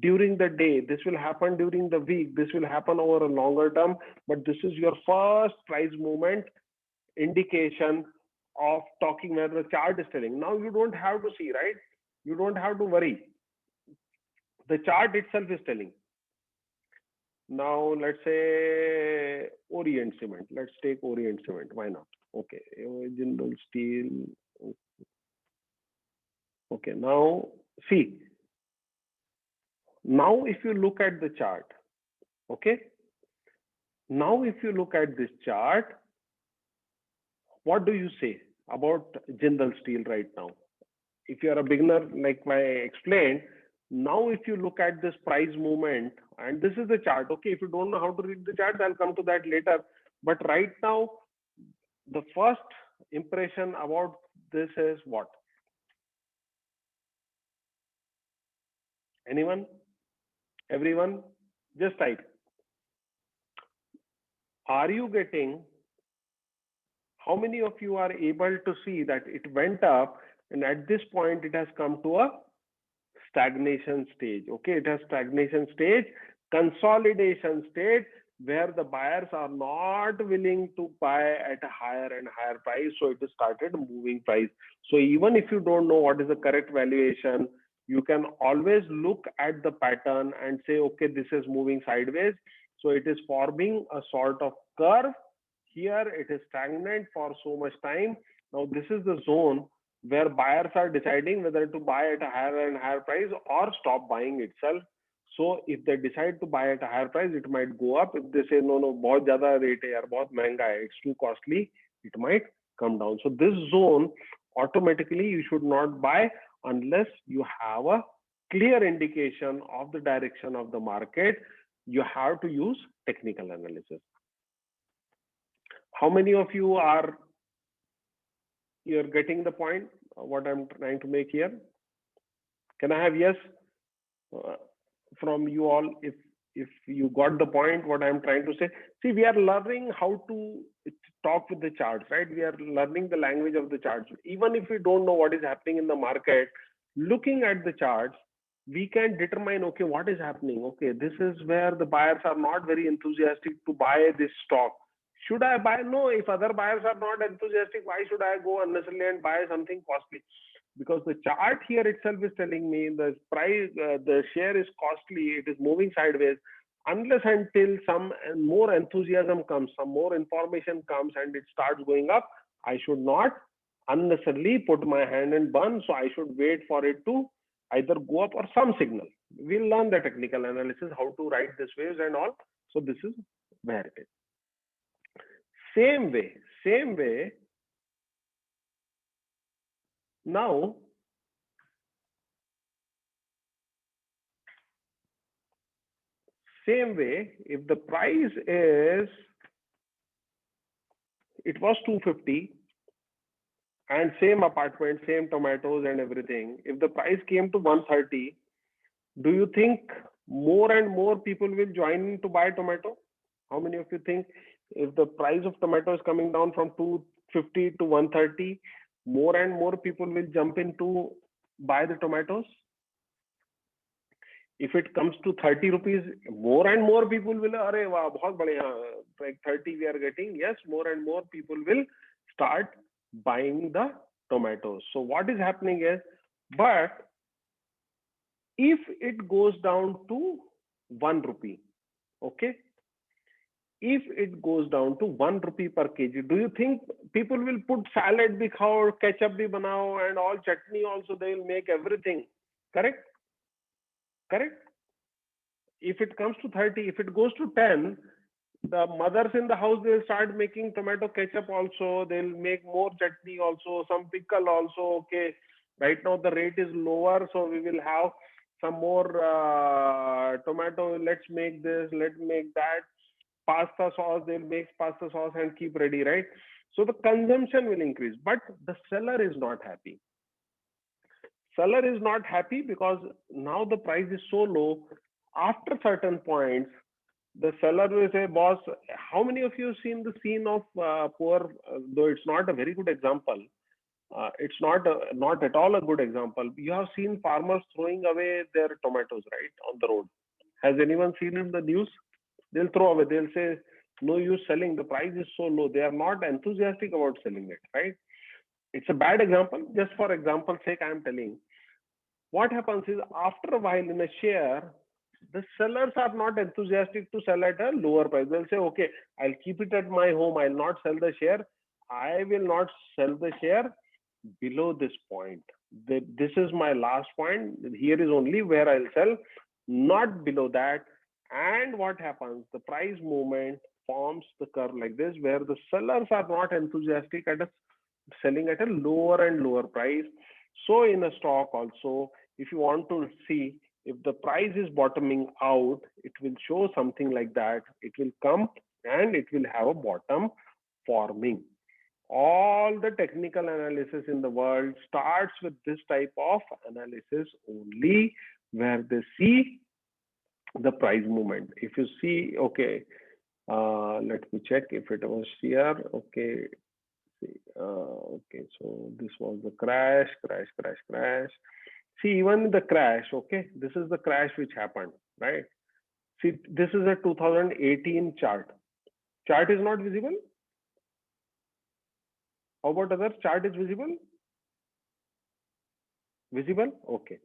S1: during the day, this will happen during the week, this will happen over a longer term, but this is your first price movement indication of talking where the chart is telling. Now you don't have to see, right? You don't have to worry. The chart itself is telling. Now let's say Orient Cement. Let's take Orient Cement. Why not? Okay, Jindal Steel. Okay, now see. Now if you look at the chart, okay. Now if you look at this chart, what do you say about Jindal Steel right now? If you are a beginner, like I explained, now if you look at this price movement, and this is the chart, okay, if you don't know how to read the chart, I'll come to that later. But right now, the first impression about this is what? Anyone? Everyone? Just type. Are you getting, how many of you are able to see that it went up and at this point it has come to a stagnation stage? Okay, it has stagnation stage, consolidation stage, where the buyers are not willing to buy at a higher and higher price. So it has started moving price. So even if you don't know what is the correct valuation, you can always look at the pattern and say, okay, this is moving sideways. So it is forming a sort of curve. Here it is stagnant for so much time. Now this is the zone where buyers are deciding whether to buy at a higher and higher price or stop buying itself. So if they decide to buy at a higher price, it might go up. If they say, no, बहुत ज़्यादा rate है यार, बहुत महंगा है, it's too costly, it might come down. So this zone, automatically you should not buy unless you have a clear indication of the direction of the market, you have to use technical analysis. How many of you are you're getting the point what I'm trying to make here? Can I have yes uh, from you all if you got the point what I'm trying to say? See, we are learning how to talk with the charts, right? We are learning the language of the charts. Even if we don't know what is happening in the market, looking at the charts, we can determine, okay, what is happening? Okay, this is where the buyers are not very enthusiastic to buy this stock. Should I buy? No, if other buyers are not enthusiastic, why should I go unnecessarily and buy something costly? Because the chart here itself is telling me the price, the share is costly, it is moving sideways. Unless until some more enthusiasm comes, some more information comes and it starts going up, I should not unnecessarily put my hand and burn. So I should wait for it to either go up or some signal. We'll learn the technical analysis, how to write this waves and all. So this is where it is. Same way. Now, same way, if the price is, it was 250 and same apartment, same tomatoes and everything. If the price came to 130, do you think more and more people will join to buy tomato? How many of you think if the price of tomato is coming down from 250 to 130, more and more people will jump in to buy the tomatoes? If it comes to 30 rupees, more and more people will, arey wow, bahut badhiya, like 30 we are getting. Yes, more and more people will start buying the tomatoes. So what is happening is, but if it goes down to 1 rupee, okay, if it goes down to 1 rupee per kg, do you think people will put salad bhi khao, ketchup bhi banao, and all chutney also they will make everything? Correct? Correct? If it comes to 30, if it goes to 10, the mothers in the house, they'll start making tomato ketchup also, they'll make more chutney also, some pickle also. Okay, right now the rate is lower, so we will have some more tomato, let's make this, let's make that. Pasta sauce, they'll make pasta sauce and keep ready, right? So the consumption will increase, but the seller is not happy. Seller is not happy because now the price is so low. After certain points, the seller will say, boss, how many of you have seen the scene of poor, though it's not a very good example, it's not at all a good example. You have seen farmers throwing away their tomatoes, right, on the road. Has anyone seen in the news? They'll throw away. They'll say, no use selling. The price is so low. They are not enthusiastic about selling it, right? It's a bad example. Just for example's sake, I am telling. What happens is after a while in a share, the sellers are not enthusiastic to sell at a lower price. They'll say, okay, I'll keep it at my home. I'll not sell the share. I will not sell the share below this point. This is my last point. Here is only where I'll sell, not below that. And what happens? The price movement forms the curve like this, where the sellers are not enthusiastic at selling at a lower and lower price. So in a stock also, if you want to see if the price is bottoming out, it will show something like that. It will come and it will have a bottom forming. All the technical analysis in the world starts with this type of analysis only, where they see the price movement. If you see, okay, let me check if it was here. Okay, okay, so this was the crash. See, even the crash, okay, this is the crash which happened, right? See, this is a 2018 chart. Chart is not visible. How about other chart is visible? Visible? Okay.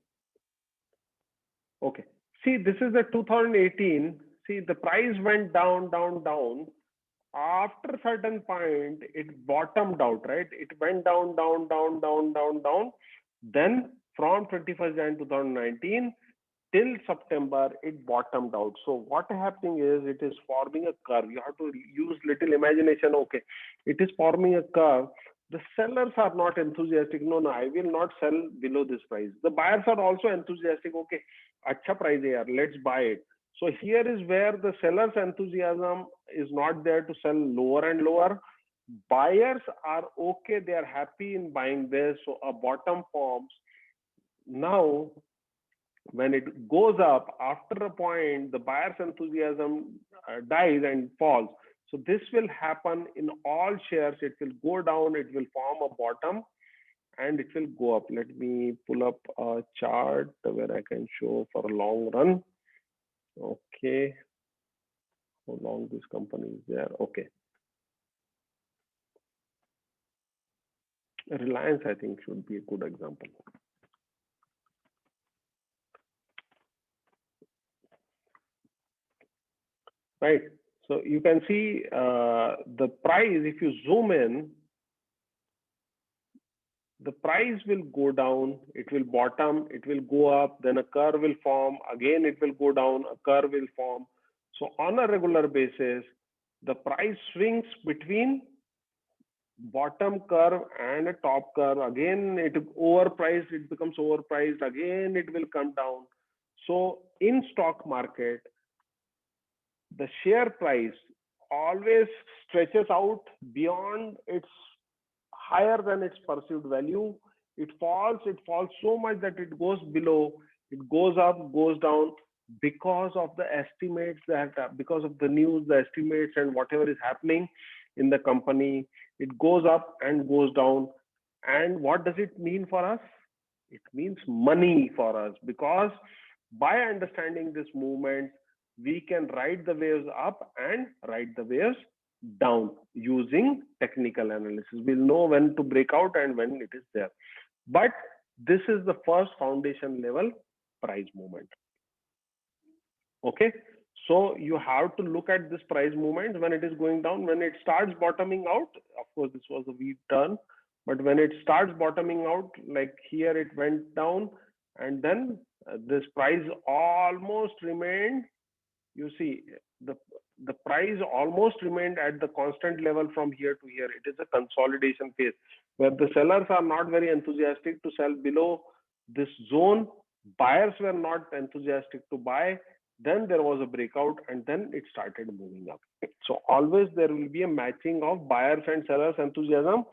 S1: Okay. See, this is the 2018. See, the price went down. After a certain point, it bottomed out, right? It went down. Then from 21st Jan 2019 till September, it bottomed out. So what happening is it is forming a curve. You have to use little imagination. Okay, it is forming a curve. The sellers are not enthusiastic. No, no, I will not sell below this price. The buyers are also enthusiastic. Okay, acha price hai yaar, let's buy it. So here is where the seller's enthusiasm is not there to sell lower and lower. Buyers are okay, they are happy in buying this. So a bottom forms. Now, when it goes up, after a point, the buyer's enthusiasm dies and falls. So this will happen in all shares. It will go down, it will form a bottom, and it will go up. Let me pull up a chart where I can show for a long run. Okay, how long this company is there? Okay, Reliance, I think, should be a good example. Right. So you can see the price, if you zoom in, the price will go down, it will bottom, it will go up, then a curve will form, again it will go down, a curve will form. So on a regular basis, the price swings between bottom curve and a top curve. Again, it overpriced, it becomes overpriced, again it will come down. So in stock market, the share price always stretches out beyond its higher than its perceived value. It falls so much that it goes below, it goes up, goes down because of the estimates that, because of the news, the estimates, and whatever is happening in the company. It goes up and goes down. And what does it mean for us? It means money for us, because by understanding this movement, we can ride the waves up and ride the waves down using technical analysis. We'll know when to break out and when it is there. But this is the first foundation level price movement. Okay. So you have to look at this price movement when it is going down. When it starts bottoming out, of course, this was a V turn, but when it starts bottoming out, like here, it went down, and then this price almost remained, you see, the the price almost remained at the constant level from here to here. It is a consolidation phase where the sellers are not very enthusiastic to sell below this zone. Buyers were not enthusiastic to buy. Then there was a breakout, and then it started moving up. So always there will be a matching of buyers and sellers enthusiasm.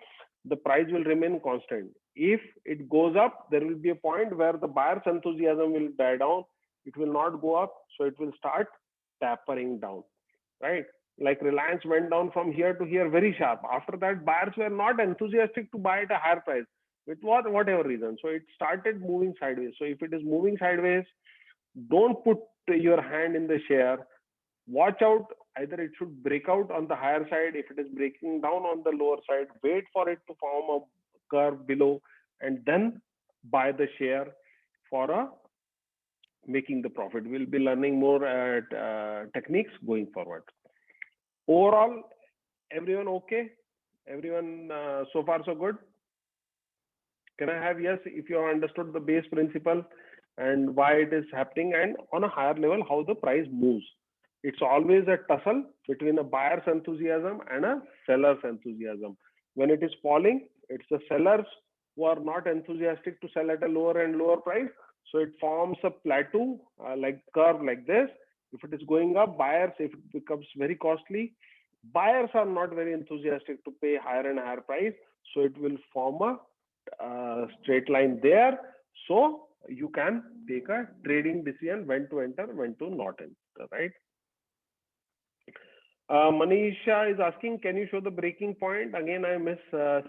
S1: The price will remain constant. If it goes up, there will be a point where the buyer's enthusiasm will die down. It will not go up, so it will start tapering down, right? Like Reliance went down from here to here very sharp. After that, buyers were not enthusiastic to buy at a higher price with whatever reason. So it started moving sideways. So if it is moving sideways, don't put your hand in the share. Watch out. Either it should break out on the higher side. If it is breaking down on the lower side, wait for it to form a curve below, and then buy the share for a making the profit. We'll be learning more at techniques going forward. Overall, everyone okay? Everyone so far so good? Can I have yes if you have understood the base principle and why it is happening, and on a higher level how the price moves? It's always a tussle between a buyer's enthusiasm and a seller's enthusiasm. When it is falling, it's the sellers who are not enthusiastic to sell at a lower and lower price. So it forms a plateau, like curve like this. If it is going up, buyers, if it becomes very costly, buyers are not very enthusiastic to pay higher and higher price. So it will form a straight line there. So you can take a trading decision when to enter, when to not enter, right? Manisha is asking, can you show the breaking point? Again, I miss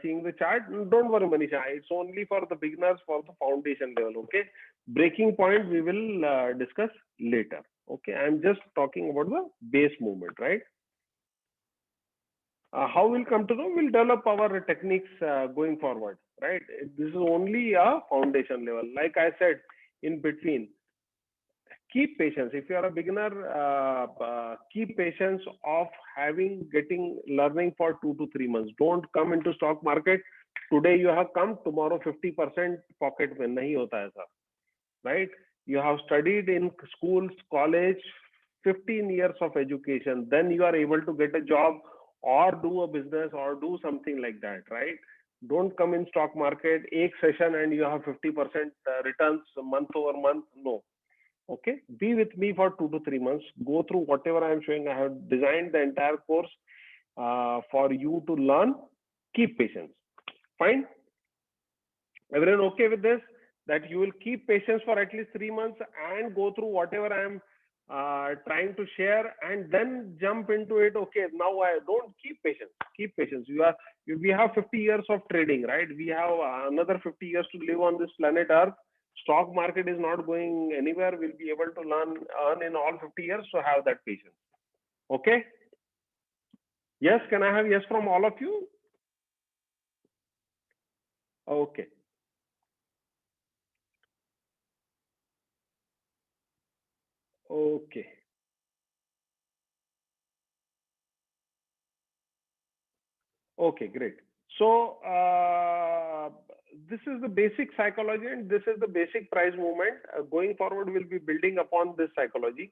S1: seeing the chart. Don't worry, Manisha. It's only for the beginners, for the foundation level. Okay. Breaking point we will discuss later. Okay. I'm just talking about the base movement, right? How we'll come to know? We'll develop our techniques going forward, right? This is only a foundation level. Like I said, in between, keep patience. If you are a beginner, keep patience of getting learning for 2 to 3 months. Don't come into stock market today. You have come tomorrow 50% pocket mein nahi hota aisa, right? You have studied in schools, college, 15 years of education. Then you are able to get a job or do a business or do something like that, right? Don't come in stock market, एक session and you have 50% returns month over month. No. Okay. Be with me for 2 to 3 months. Go through whatever I am showing. I have designed the entire course for you to learn. Keep patience. Fine. Everyone okay with this? That you will keep patience for at least 3 months and go through whatever I am trying to share, and then jump into it. Okay, now I don't keep patience. Keep patience. We have 50 years of trading, right? We have another 50 years to live on this planet Earth. Stock market is not going anywhere. We'll be able to earn in all 50 years. So have that patience. Okay. Yes. Can I have yes from all of you? Okay. Okay. Okay, great. So this is the basic psychology, and this is the basic price movement. Going forward, we'll be building upon this psychology.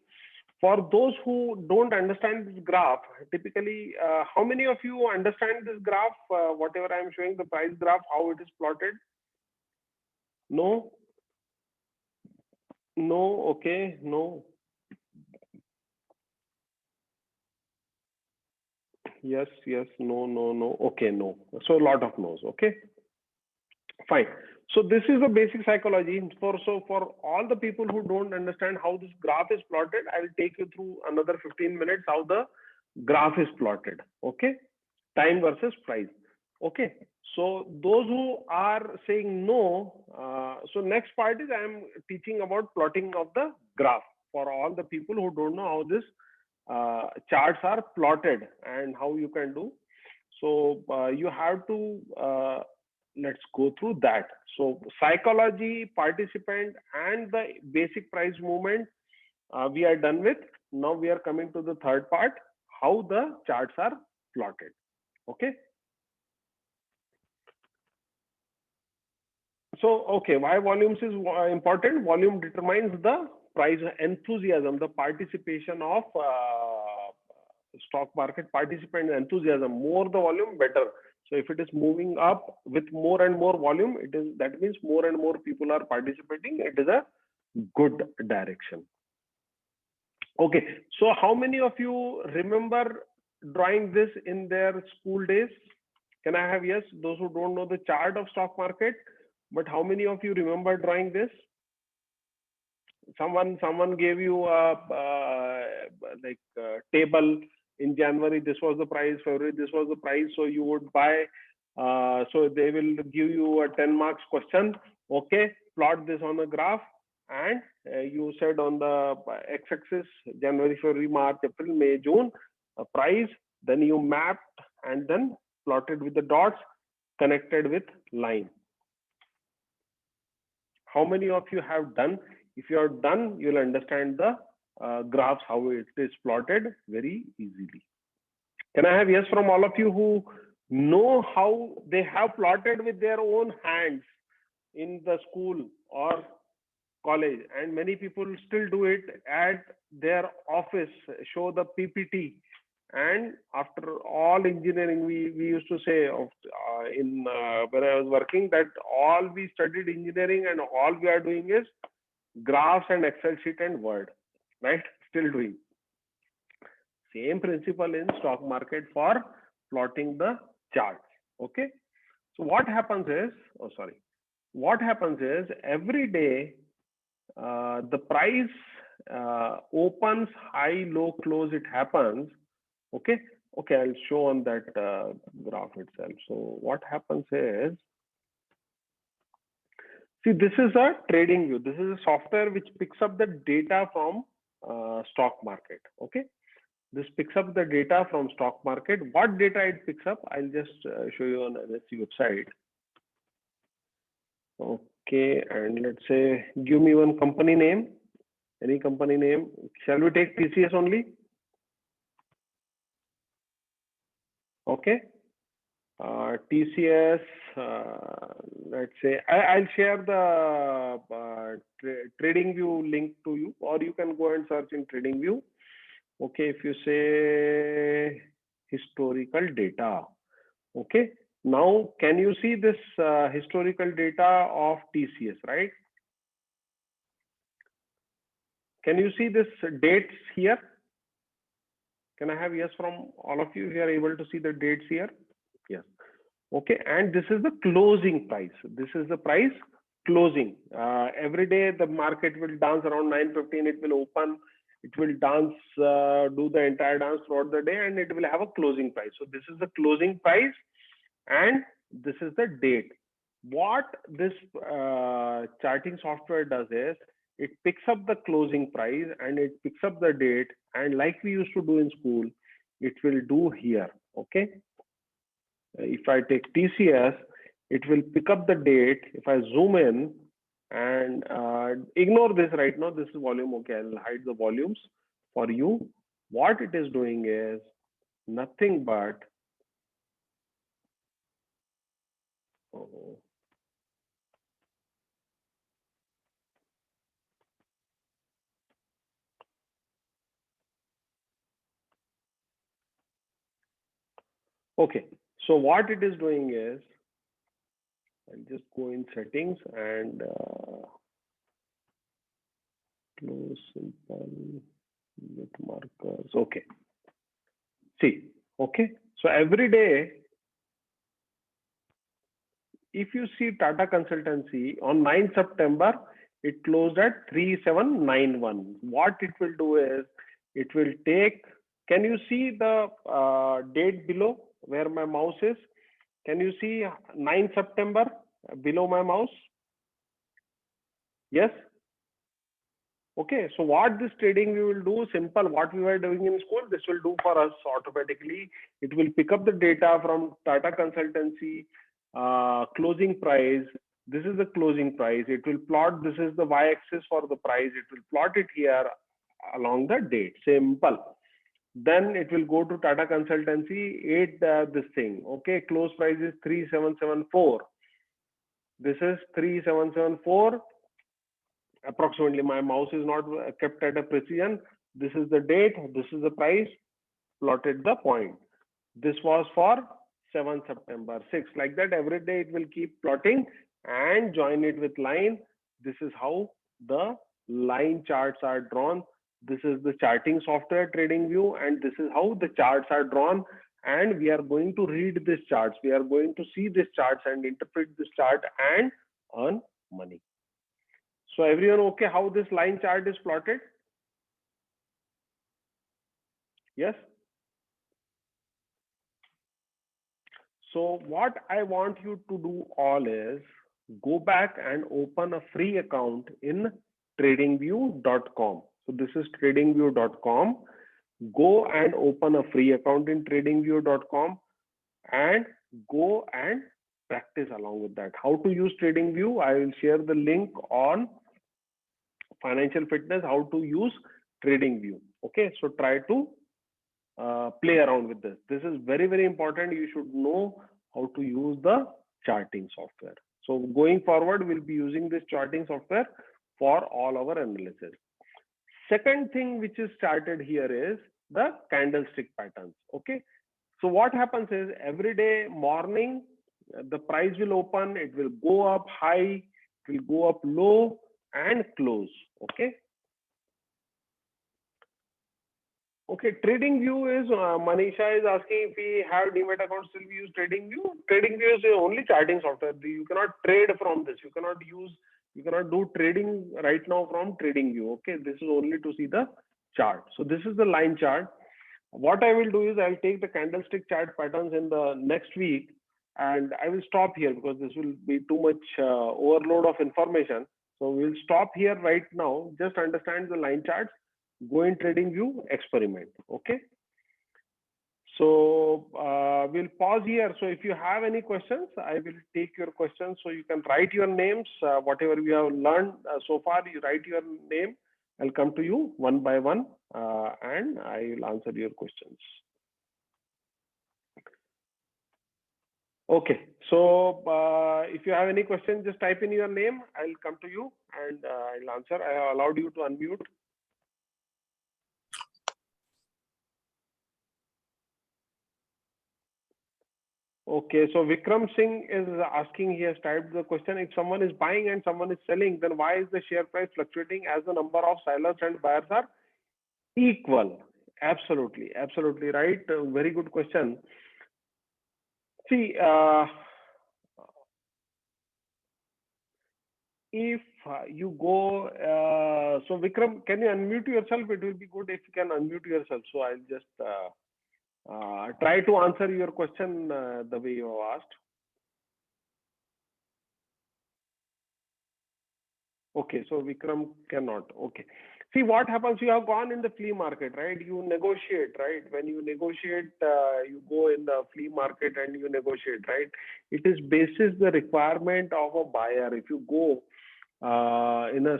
S1: For those who don't understand this graph, typically, how many of you understand this graph? Whatever I'm showing, the price graph, how it is plotted? No? No? Okay, no. Yes, yes, no, no, no. Okay, no. So a lot of no's. Okay, fine. So this is the basic psychology. For all the people who don't understand how this graph is plotted, I will take you through another 15 minutes how the graph is plotted. Okay, time versus price. Okay, so those who are saying no, so next part is I am teaching about plotting of the graph for all the people who don't know how this charts are plotted and how you can do. So you have to let's go through that. So psychology, participant, and the basic price movement we are done with. Now we are coming to the third part, how the charts are plotted. Okay. So, okay, why volumes is important? Volume determines the price enthusiasm, the participation of stock market participant enthusiasm. More the volume, better. So, if it is moving up with more and more volume, that means more and more people are participating. It is a good direction. Okay, so how many of you remember drawing this in their school days? Can I have yes? Those who don't know the chart of stock market, but how many of you remember drawing this? Someone gave you a table in January. This was the price. February, this was the price. So you would buy. So they will give you a 10 marks question. Okay, plot this on a graph, and you said on the x-axis January, February, March, April, May, June price. Then you mapped and then plotted with the dots, connected with line. How many of you have done? If you are done, you'll understand the graphs, how it is plotted very easily. Can I have yes from all of you who know how they have plotted with their own hands in the school or college? And many people still do it at their office, show the PPT. And after all engineering, we used to say when I was working that all we studied engineering and all we are doing is graphs and Excel sheet and Word, right? Still doing. Same principle in stock market for plotting the charts. Okay. So what happens is, what happens is every day the price opens, high, low, close, it happens. Okay, I'll show on that graph itself. So what happens is, see, this is a trading view. This is a software which picks up the data from stock market. Okay, this picks up the data from stock market. What data it picks up? I'll just show you on NSE website. Okay, and let's say, give me one company name, any company name. Shall we take TCS only? Okay, TCS, let's say, I'll share the trading view link to you, or you can go and search in trading view. Okay, if you say historical data, okay, Now, can you see this historical data of TCS, right? Can you see this dates here? Can I have yes from all of you if you are able to see the dates here? Yes. Okay, and this is the closing price. This is the price closing. Every day the market will dance around 9:15. It will open. It will dance, do the entire dance throughout the day, and it will have a closing price. So this is the closing price, and this is the date. What this charting software does is it picks up the closing price and it picks up the date, and like we used to do in school, it will do here. Okay, if I take TCS, it will pick up the date. If I zoom in and ignore this right now, this is volume. Okay, I'll hide the volumes for you. What it is doing is nothing but okay. So what it is doing is I'll just go in settings and close simple with markers. Okay. See, okay. So every day, if you see Tata Consultancy on 9 September, it closed at 3791. What it will do is it will take, can you see the date below where my mouse is? Can you see 9 September below my mouse? Yes. Okay, so what this trading view will do, simple, what we were doing in school, this will do for us automatically. It will pick up the data from Tata Consultancy, closing price. This is the closing price. It will plot, this is the y-axis for the price. It will plot it here along the date, simple. Then it will go to Tata Consultancy, this thing, okay, close price is 3774. This is 3774. Approximately, my mouse is not kept at a precision. This is the date, this is the price, plotted the point. This was for 7 September 6. Like that, every day it will keep plotting and join it with line. This is how the line charts are drawn. This is the charting software trading view, and this is how the charts are drawn. And we are going to read these charts. We are going to see these charts and interpret this chart and earn money. So everyone okay how this line chart is plotted? Yes. So what I want you to do all is go back and open a free account in tradingview.com. So this is tradingview.com. Go and open a free account in tradingview.com and go and practice along with that. How to use TradingView? I will share the link on Financial Fitness, how to use TradingView. Okay, so try to play around with this. This is very, very important. You should know how to use the charting software. So going forward, we'll be using this charting software for all our analysis. Second thing which is started here is the candlestick patterns. Okay, so what happens is every day morning, the price will open, it will go up high, it will go up low and close. Okay. Okay, TradingView is, Manisha is asking if we have Demat accounts, still we use TradingView. TradingView is the only charting software. You cannot trade from this. You cannot do trading right now from TradingView. Okay, this is only to see the chart. So this is the line chart. What I will do is I'll take the candlestick chart patterns in the next week, and I will stop here because this will be too much overload of information. So we'll stop here right now. Just understand the line charts. Go in TradingView, experiment. Okay. So we'll pause here. So if you have any questions, I will take your questions. So you can write your names, whatever we have learned so far. You write your name. I'll come to you one by one, and I will answer your questions. Okay. So if you have any questions, just type in your name. I'll come to you and I'll answer. I have allowed you to unmute. Okay, so Vikram Singh is asking, he has typed the question, if someone is buying and someone is selling, then why is the share price fluctuating as the number of sellers and buyers are equal? Absolutely, absolutely right. Very good question. See, if you go, so Vikram, can you unmute yourself? It will be good if you can unmute yourself. So I'll just try to answer your question the way you have asked. Okay, so Vikram cannot. Okay. See what happens, you have gone in the flea market, right? You negotiate, right? When you negotiate, you go in the flea market and you negotiate, right? It is basis the requirement of a buyer. If you go in a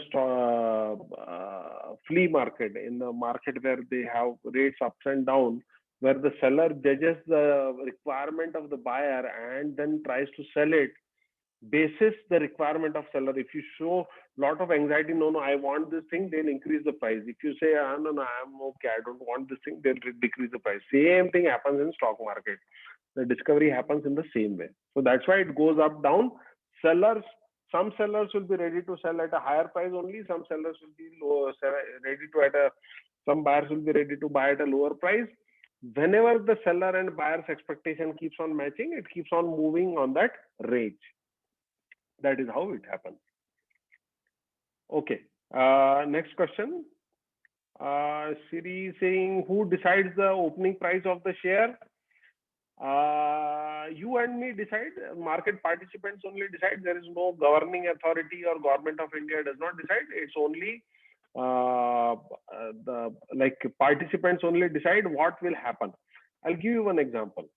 S1: flea market, in the market where they have rates ups and down, where the seller judges the requirement of the buyer and then tries to sell it basis the requirement of seller. If you show lot of anxiety, no, I want this thing, they'll increase the price. If you say, no, I'm okay, I don't want this thing, they'll decrease the price. Same thing happens in stock market. The discovery happens in the same way. So that's why it goes up, down. Sellers, some sellers will be ready to sell at a higher price only. Some sellers will be ready to some buyers will be ready to buy at a lower price. Whenever the seller and buyer's expectation keeps on matching, it keeps on moving on that range. That is how it happens. Okay. Next question. Siri is saying, who decides the opening price of the share? You and me decide. Market participants only decide. There is no governing authority or government of India does not decide. It's only the participants only decide what will happen. I'll give you one example.